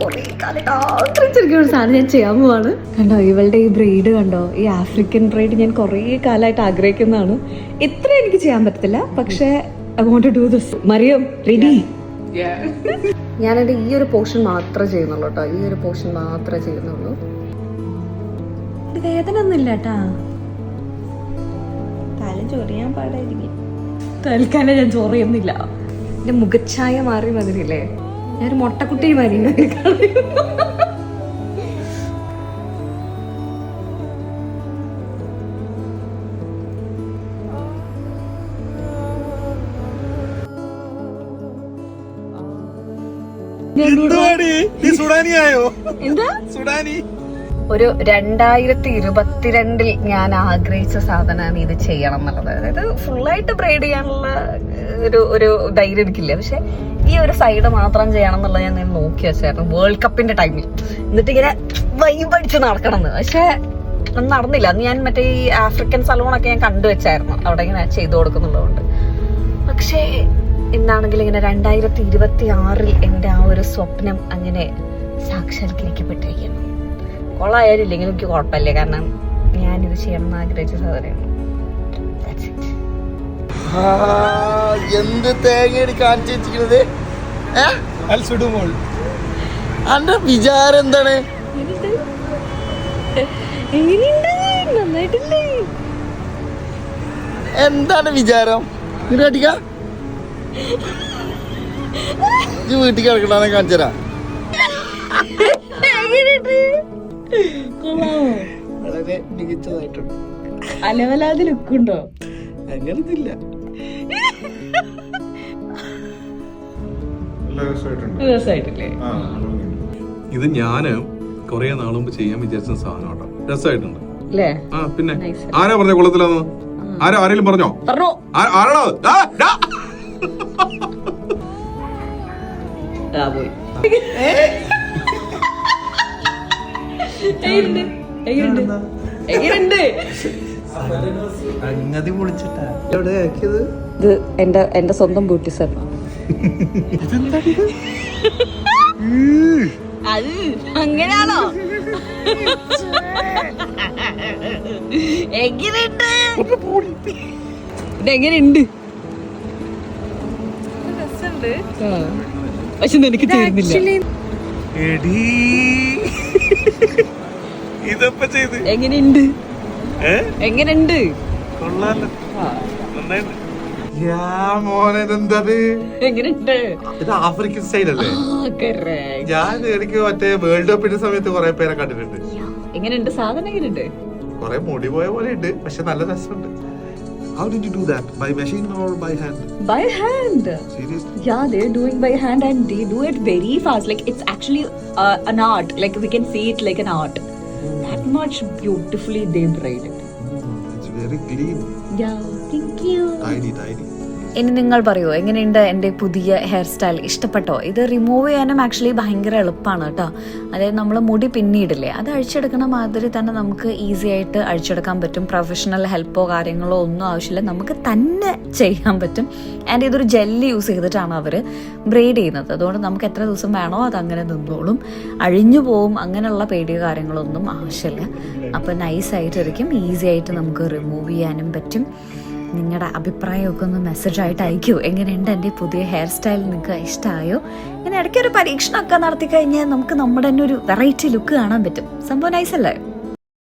കുറേ കാലമായിട്ട് ആഗ്രഹിച്ചിരിക്കുന്ന ഒരു സാധനം ഞാൻ ചെയ്യാൻ പോവാണ്. കണ്ടോ ഇവളുടെ ഈ ബ്രെയ്ഡ് കണ്ടോ, ഈ ആഫ്രിക്കൻ ബ്രെയ്ഡ് ഞാൻ കുറേ കാലമായിട്ട് ആഗ്രഹിക്കുന്നതാണ്. ഇത്ര എനിക്ക് ചെയ്യാൻ പറ്റത്തില്ല, പക്ഷേ I want to do this. Mariyam ready? ഞാനെന്റെ ഈ ഒരു പോർഷൻ മാത്രമേ ചെയ്യുന്നുള്ളൂ കേട്ടോ, ഈ ഒരു പോർഷൻ മാത്രമേ ചെയ്യുന്നുള്ളൂ. വേദന ഒന്നും ഇല്ല കേട്ടാ, തല ചൊറിയാൻ പാടായിരിക്കും. തൽക്കാലം ഞാൻ ചൊറിയുന്നില്ല. എന്റെ മുഖച്ഛായ മാറി മതിരില്ലേ, ഞാനൊരു മുട്ടക്കുട്ടി മാറി. എന്താ ഒരു 2022 ഞാൻ ആഗ്രഹിച്ച സാധനമാണ് ഇത് ചെയ്യണം എന്നുള്ളത്. അതായത് ഫുള്ളായിട്ട് ബ്രൈഡ് ചെയ്യാനുള്ള ഒരു ധൈര്യം എനിക്കില്ല, പക്ഷെ ഈ ഒരു സൈഡ് മാത്രം ചെയ്യണം എന്നുള്ളത് ഞാൻ നോക്കി വെച്ചായിരുന്നു വേൾഡ് കപ്പിന്റെ ടൈമിൽ. എന്നിട്ട് ഇങ്ങനെ വൈബടിച്ച് നടക്കണമെന്ന്, പക്ഷെ ഒന്നും നടന്നില്ല. അന്ന് ഞാൻ മറ്റേ ഈ ആഫ്രിക്കൻ സലൂണൊക്കെ ഞാൻ കണ്ടുവച്ചായിരുന്നു അവിടെ ഇങ്ങനെ ചെയ്തു കൊടുക്കുന്നുള്ളതുകൊണ്ട്. പക്ഷേ എന്താണെങ്കിലും ഇങ്ങനെ 2026 എൻ്റെ ആ ഒരു സ്വപ്നം അങ്ങനെ സാക്ഷാത്കരിക്കപ്പെട്ടിരിക്കുന്നു. കൊള്ളായാലും ഇല്ലെങ്കിലും എനിക്ക് കുഴപ്പമില്ല, കാരണം ഞാനിത് ചെയ്യണം എന്ന് ആഗ്രഹിച്ച സാധനമാണ്. എന്ത് തേങ്ങയാണ് കാണിച്ചിരിക്കുന്നത്? അന്റെ വിചാരം എന്താണ്? എന്താണ് വിചാരം? അടിക്ക വീട്ടിൽ കിടക്കണ കാണിച്ചരാ. വളരെ മികച്ചതായിട്ടുണ്ട്. അലവലാതെ ലുക്കുണ്ടോ? അങ്ങനൊന്നുമില്ല. രസമായിട്ടില്ലേ? ഇത് ഞാന് കൊറേ നാൾ മുമ്പ് ചെയ്യാൻ വിചാരിച്ച സാധനം കേട്ടോ. രസമായിട്ടുണ്ട്. പിന്നെ ആരാ പറഞ്ഞ കുളത്തിലാന്ന്? ആരെങ്കിലും പറഞ്ഞോ? ആരാണോ? ഇത് എന്റെ സ്വന്തം ബ്യൂട്ടി സെറ്റ്. അത് അങ്ങനെയാണോ? എങ്ങനെയുണ്ട്? ഇതെങ്ങനെയുണ്ട്? പക്ഷെ എനിക്ക് ചേരുന്നില്ല. എങ്ങനെയുണ്ട്? എങ്ങനെയുണ്ട്? ഇത് ആഫ്രിക്കൻ സ്റ്റൈൽ അല്ലേ? ഞാൻ എനിക്ക് മറ്റേ വേൾഡ് കപ്പിന്റെ സമയത്ത് കുറെ പേരെ കണ്ടിട്ടുണ്ട്. എങ്ങനെയുണ്ട് സാധനം? എങ്ങനെയുണ്ട്? കുറെ മുടി പോയ പോലെ ഉണ്ട്, പക്ഷെ നല്ല രസമുണ്ട്. How did you do that? By machine or by hand? By hand. Seriously? Yeah, they're doing by hand and they do it very fast. Like it's actually an art. Like we can see it like an art. That much beautifully they braid it. It's very clean. Yeah, thank you. Tidy. ഇനി നിങ്ങൾ പറയൂ, എങ്ങനെയുണ്ട് എൻ്റെ പുതിയ hair style? ഇഷ്ടപ്പെട്ടോ? ഇത് remove ചെയ്യാനും actually ഭയങ്കര എളുപ്പമാണ് കേട്ടോ. അതായത് നമ്മൾ മുടി പിന്നീടില്ലേ, അത് അഴിച്ചെടുക്കണ മാതിരി തന്നെ നമുക്ക് ഈസി ആയിട്ട് അഴിച്ചെടുക്കാൻ പറ്റും. പ്രൊഫഷണൽ ഹെൽപ്പോ കാര്യങ്ങളോ ഒന്നും ആവശ്യമില്ല, നമുക്ക് തന്നെ ചെയ്യാൻ പറ്റും. ആൻഡ് ഇതൊരു ജെല്ല് യൂസ് ചെയ്തിട്ടാണ് അവർ ബ്രെയ്ഡ് ചെയ്യുന്നത്. അതുകൊണ്ട് നമുക്ക് എത്ര ദിവസം വേണോ അതങ്ങനെ നിന്നോളും, അഴിഞ്ഞു പോവും, അങ്ങനെയുള്ള പേടിയോ കാര്യങ്ങളൊന്നും ആവശ്യമില്ല. അപ്പോൾ നൈസായിട്ടിരിക്കും, ഈസി ആയിട്ട് നമുക്ക് റിമൂവ് ചെയ്യാനും പറ്റും. നിങ്ങളുടെ അഭിപ്രായമൊക്കെ ഒന്ന് മെസ്സേജായിട്ട് അയക്കൂ. എങ്ങനെയുണ്ട് എൻ്റെ പുതിയ ഹെയർ സ്റ്റൈൽ? നിങ്ങൾക്ക് ഇഷ്ടമായോ? ഇങ്ങനെ ഇടയ്ക്കൊരു പരീക്ഷണമൊക്കെ നടത്തി കഴിഞ്ഞാൽ നമുക്ക് നമ്മുടെ തന്നെ ഒരു വെറൈറ്റി ലുക്ക് കാണാൻ പറ്റും. സംഭവം നൈസല്ലേ?